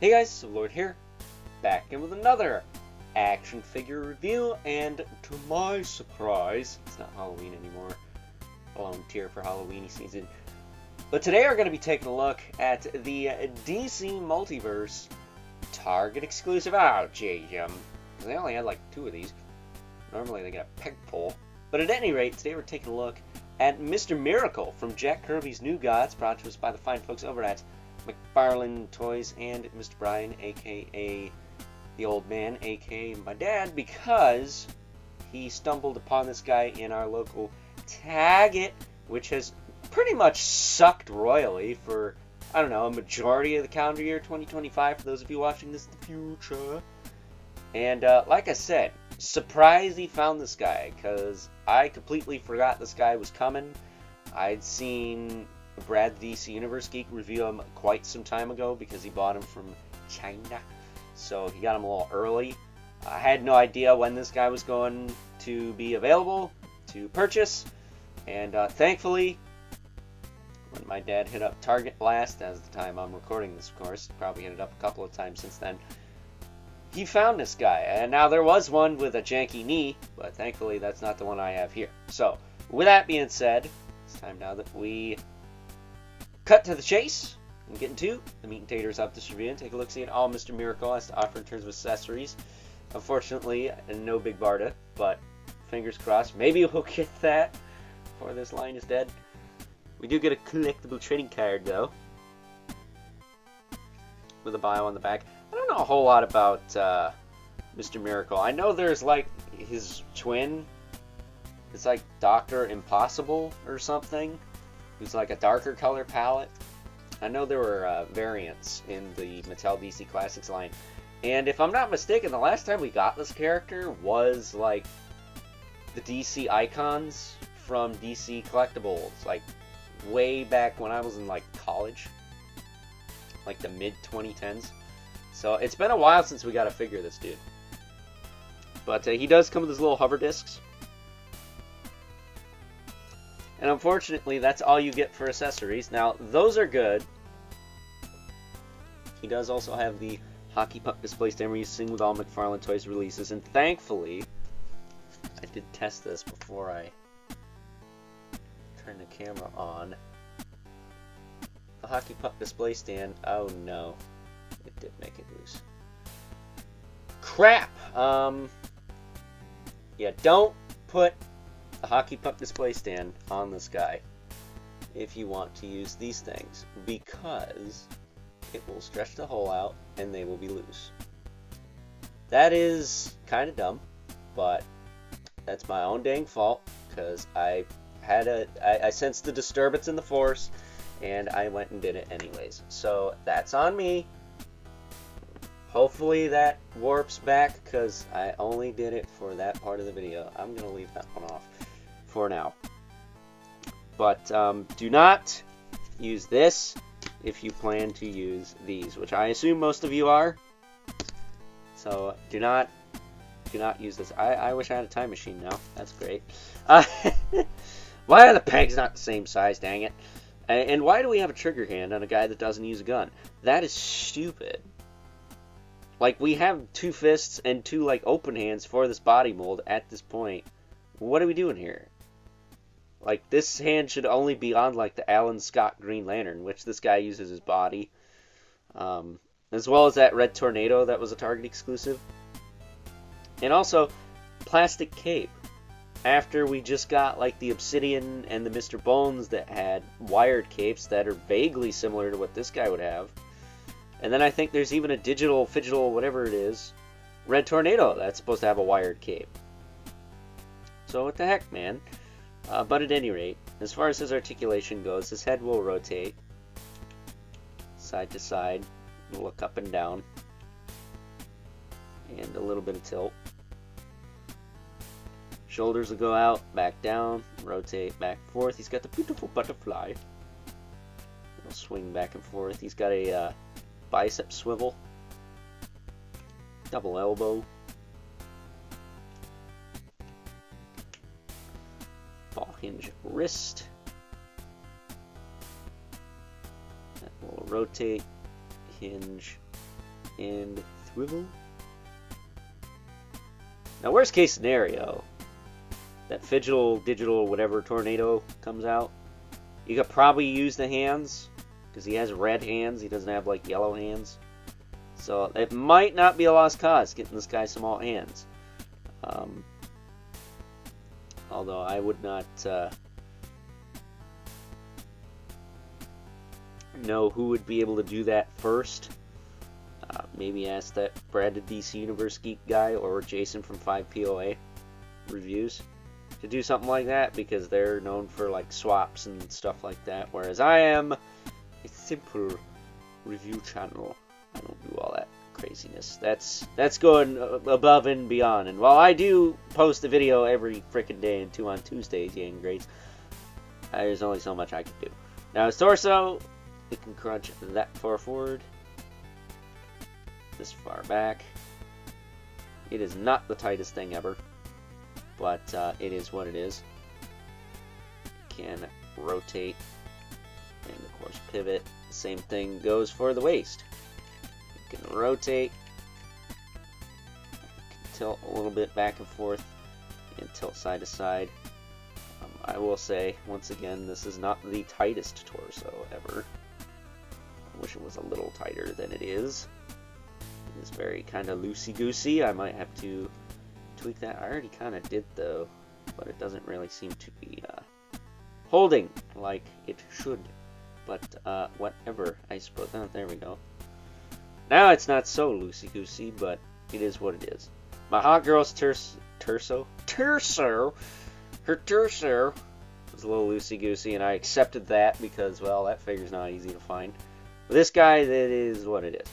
Hey guys, Lord here, back in with another action figure review, and to my surprise, it's not Halloween anymore, volunteer for Halloweeny season, but today we're going to be taking a look at the DC Multiverse Target exclusive. Oh, jeez, because they only had like 2 of these. Normally they get a peg pull, but at any rate, today we're taking a look at Mr. Miracle from Jack Kirby's New Gods, brought to us by the fine folks over at McFarlane Toys and Mr. Brian, aka the old man, aka my dad, because he stumbled upon this guy in our local Target, which has pretty much sucked royally for, I don't know, a majority of the calendar year 2025, for those of you watching this in the future. And like I said, surprised he found this guy, because I completely forgot this guy was coming. I'd seen Brad the DC Universe Geek review him quite some time ago because he bought him from China, so he got him a little early. I had no idea when this guy was going to be available to purchase, and thankfully, when my dad hit up Target last, as the time I'm recording this, of course, probably hit it up a couple of times since then, he found this guy. And now there was one with a janky knee, but thankfully that's not the one I have here. So with that being said, it's time now that we cut to the chase and get into the meat and taters of this review and take a look, see at all Mr. Miracle has to offer in terms of accessories. Unfortunately, no big Barda, but fingers crossed, maybe we'll get that before this line is dead. We do get a collectible trading card though, with a bio on the back. I don't know a whole lot about Mr. Miracle. I know there's like his twin. It's like Dr. Impossible or something, who's like a darker color palette. I know there were variants in the Mattel DC Classics line. And if I'm not mistaken, the last time we got this character was like the DC icons from DC Collectibles, like way back when I was in like college, like the mid 2010s. So it's been a while since we got a figure of this dude. But he does come with his little hover discs. And unfortunately, that's all you get for accessories. Now, those are good. He does also have the hockey puck display stand where you sing with all McFarlane Toys releases. And thankfully, I did test this before I turned the camera on. The hockey puck display stand, oh no, it did make it loose. Crap! Yeah, don't put a hockey puck display stand on this guy if you want to use these things, because it will stretch the hole out and they will be loose. That is kind of dumb, but that's my own dang fault, because I sensed the disturbance in the force and I went and did it anyways. So that's on me. Hopefully that warps back, because I only did it for that part of the video. I'm going to leave that one off for now. But do not use this if you plan to use these, which I assume most of you are. So do not use this. I wish I had a time machine now. That's great. Why are the pegs not the same size, dang it? And why do we have a trigger hand on a guy that doesn't use a gun? That is stupid. Like, we have 2 fists and 2 like open hands for this body mold at this point. What are we doing here? Like, this hand should only be on like the Alan Scott Green Lantern, which this guy uses his body. As well as that Red Tornado that was a Target exclusive. And also, plastic cape. After we just got like the Obsidian and the Mr. Bones that had wired capes that are vaguely similar to what this guy would have. And then I think there's even a digital, whatever it is, Red Tornado that's supposed to have a wired cape. So what the heck, man? But at any rate, as far as his articulation goes, his head will rotate side to side, look up and down, and a little bit of tilt. Shoulders will go out, back down, rotate, back and forth. He's got the beautiful butterfly. It'll swing back and forth. He's got a bicep swivel, double elbow, ball hinge wrist, that will rotate, hinge, and Thwivel. Now, worst case scenario, that digital, whatever tornado comes out, you could probably use the hands, because he has red hands, he doesn't have, like, yellow hands. So, it might not be a lost cause getting this guy some alt hands. Although, I would not know who would be able to do that first. Maybe ask that Brad the DC Universe Geek guy or Jason from 5POA Reviews to do something like that, because they're known for like swaps and stuff like that, whereas I am a simple review channel. I don't do all that craziness. That's going above and beyond. And while I do post a video every freaking day and 2 on Tuesdays, yay and greats, there's only so much I can do. Now his torso, it can crunch that far forward, this far back. It is not the tightest thing ever, but it is what it is. Can rotate and of course pivot. Same thing goes for the waist. You can rotate, you can tilt a little bit back and forth, and tilt side to side. I will say once again, this is not the tightest torso ever. I wish it was a little tighter than it is. It is very kind of loosey-goosey. I might have to tweak that. I already kind of did though, but it doesn't really seem to be holding like it should. But whatever, I suppose. Oh, there we go. Now it's not so loosey-goosey, but it is what it is. My hot girl's torso was a little loosey-goosey, and I accepted that because, well, that figure's not easy to find. But this guy, that is what it is.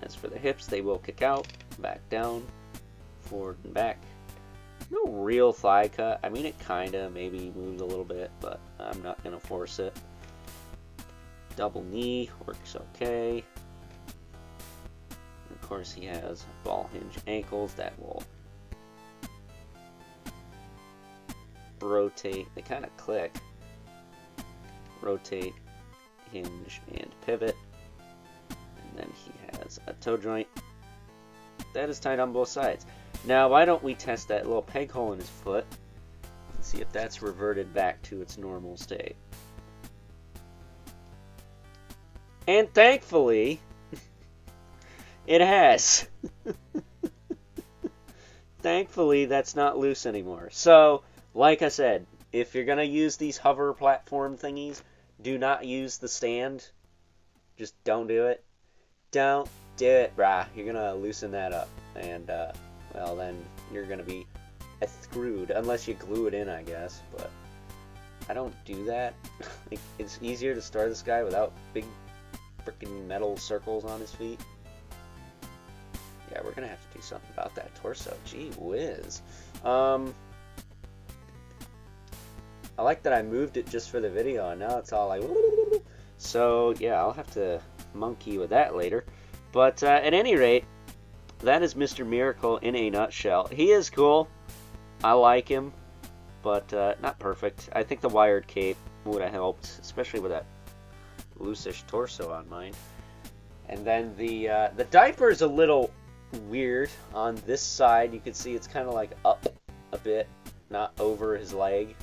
As for the hips, they will kick out, back down, forward and back. No real thigh cut. I mean, it kinda maybe moves a little bit, but I'm not gonna force it. Double knee works okay. And of course, he has ball hinge ankles that will rotate. They kind of click. Rotate, hinge, and pivot. And then he has a toe joint that is tight on both sides. Now, why don't we test that little peg hole in his foot and see if that's reverted back to its normal state. And thankfully, it has. Thankfully, that's not loose anymore. So, like I said, if you're going to use these hover platform thingies, do not use the stand. Just don't do it. Don't do it, brah. You're going to loosen that up. And, well, then you're going to be screwed. Unless you glue it in, I guess. But I don't do that. It's easier to start this guy without big freaking metal circles on his feet. Yeah, we're going to have to do something about that torso. Gee whiz. I like that I moved it just for the video, and now it's all like... So, yeah, I'll have to monkey with that later. But at any rate, that is Mr. Miracle in a nutshell. He is cool. I like him, but not perfect. I think the wired cape would have helped, especially with that loosish torso on mine. And then the diaper is a little weird on this side. You can see it's kind of like up a bit, not over his leg.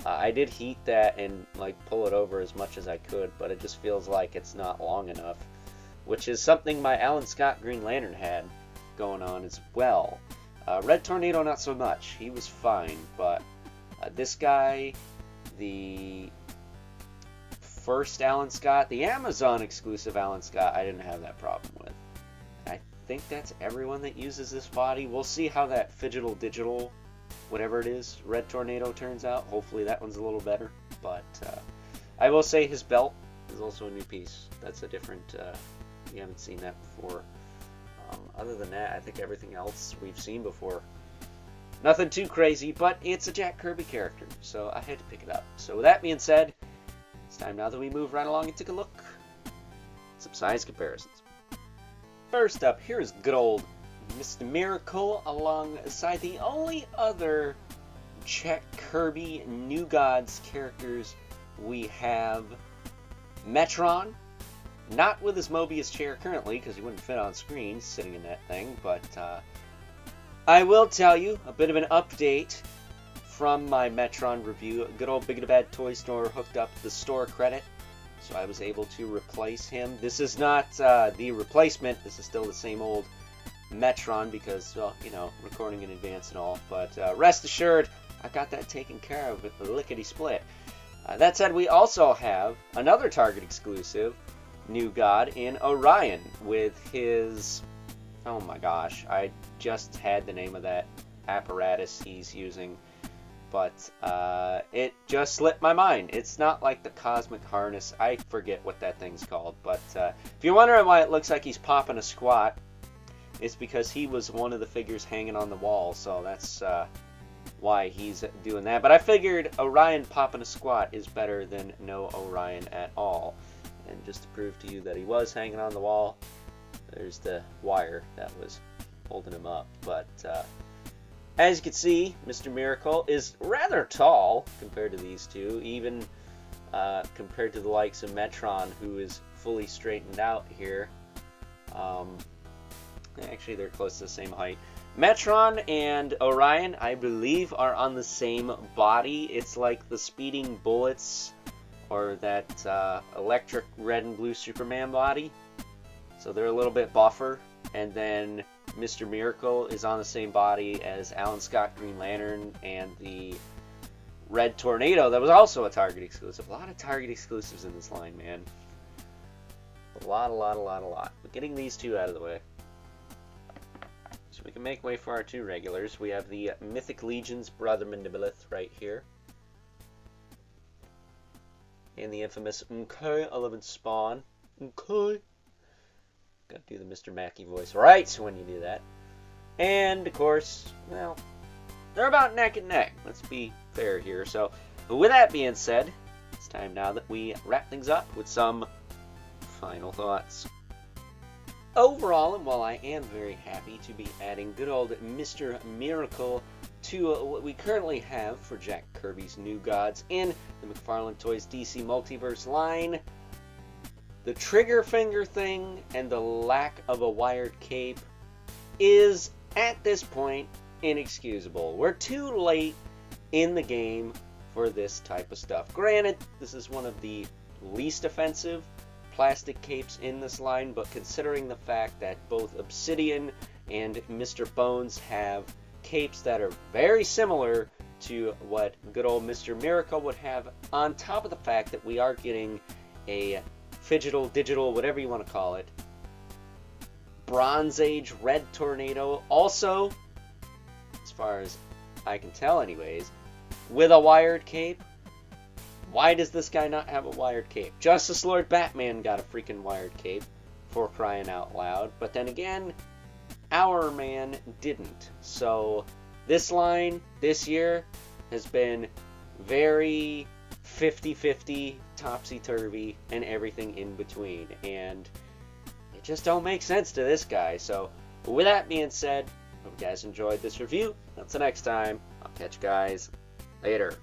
I did heat that and like pull it over as much as I could, but it just feels like it's not long enough, which is something my Alan Scott Green Lantern had going on as well. Red Tornado, not so much. He was fine, but this guy, the first Alan Scott, the Amazon exclusive Alan Scott, I didn't have that problem with. I think that's everyone that uses this body. We'll see how that Fidgetal Digital, whatever it is, Red Tornado turns out. Hopefully that one's a little better. But I will say his belt is also a new piece. That's a different, you haven't seen that before. Other than that, I think everything else we've seen before. Nothing too crazy, but it's a Jack Kirby character, so I had to pick it up. So with that being said, it's time now that we move right along and take a look at some size comparisons. First up, here's good old Mr. Miracle alongside the only other Jack Kirby New Gods characters we have: Metron, Not with his Mobius chair currently, because he wouldn't fit on screen sitting in that thing, but I will tell you a bit of an update from my Metron review. A good old Big and Bad Toy Store hooked up the store credit, so I was able to replace him. This is not the replacement. This is still the same old Metron because, well, you know, recording in advance and all. But rest assured, I got that taken care of with the lickety-split. That said, we also have another Target exclusive new god in Orion with his... Oh my gosh, I just had the name of that apparatus he's using, but it just slipped my mind. It's not like the Cosmic Harness. I forget what that thing's called, but if you're wondering why it looks like he's popping a squat, it's because he was one of the figures hanging on the wall, so that's why he's doing that. But I figured Orion popping a squat is better than no Orion at all. And just to prove to you that he was hanging on the wall, there's the wire that was holding him up. But as you can see, Mr. Miracle is rather tall compared to these two, even compared to the likes of Metron, who is fully straightened out here. Actually, they're close to the same height. Metron and Orion, I believe, are on the same body. It's like the Speeding Bullets or that electric red and blue Superman body. So they're a little bit buffer. And then Mr. Miracle is on the same body as Alan Scott Green Lantern and the Red Tornado that was also a Target exclusive. A lot of Target exclusives in this line, man. A lot. But getting these two out of the way, so we can make way for our two regulars. We have the Mythic Legion's Brother Mandibilith right here. And the infamous MK11 Spawn. MK. Gotta do the Mr. Mackey voice right when you do that. And, of course, well, they're about neck and neck. Let's be fair here. So, with that being said, it's time now that we wrap things up with some final thoughts. Overall, and while I am very happy to be adding good old Mr. Miracle to what we currently have for Jack Kirby's New Gods in the McFarlane Toys DC Multiverse line, the trigger finger thing and the lack of a wired cape is, at this point, inexcusable. We're too late in the game for this type of stuff. Granted, this is one of the least offensive plastic capes in this line, but considering the fact that both Obsidian and Mr. Bones have capes that are very similar to what good old Mr. Miracle would have, on top of the fact that we are getting a digital, whatever you want to call it, Bronze Age Red Tornado, also, as far as I can tell anyways, with a wired cape. Why does this guy not have a wired cape? Justice Lord Batman got a freaking wired cape, for crying out loud. But then again, our man didn't. So this line, this year, has been very 50-50, topsy-turvy, and everything in between. And it just don't make sense to this guy. So with that being said, hope you guys enjoyed this review. Until next time, I'll catch you guys later.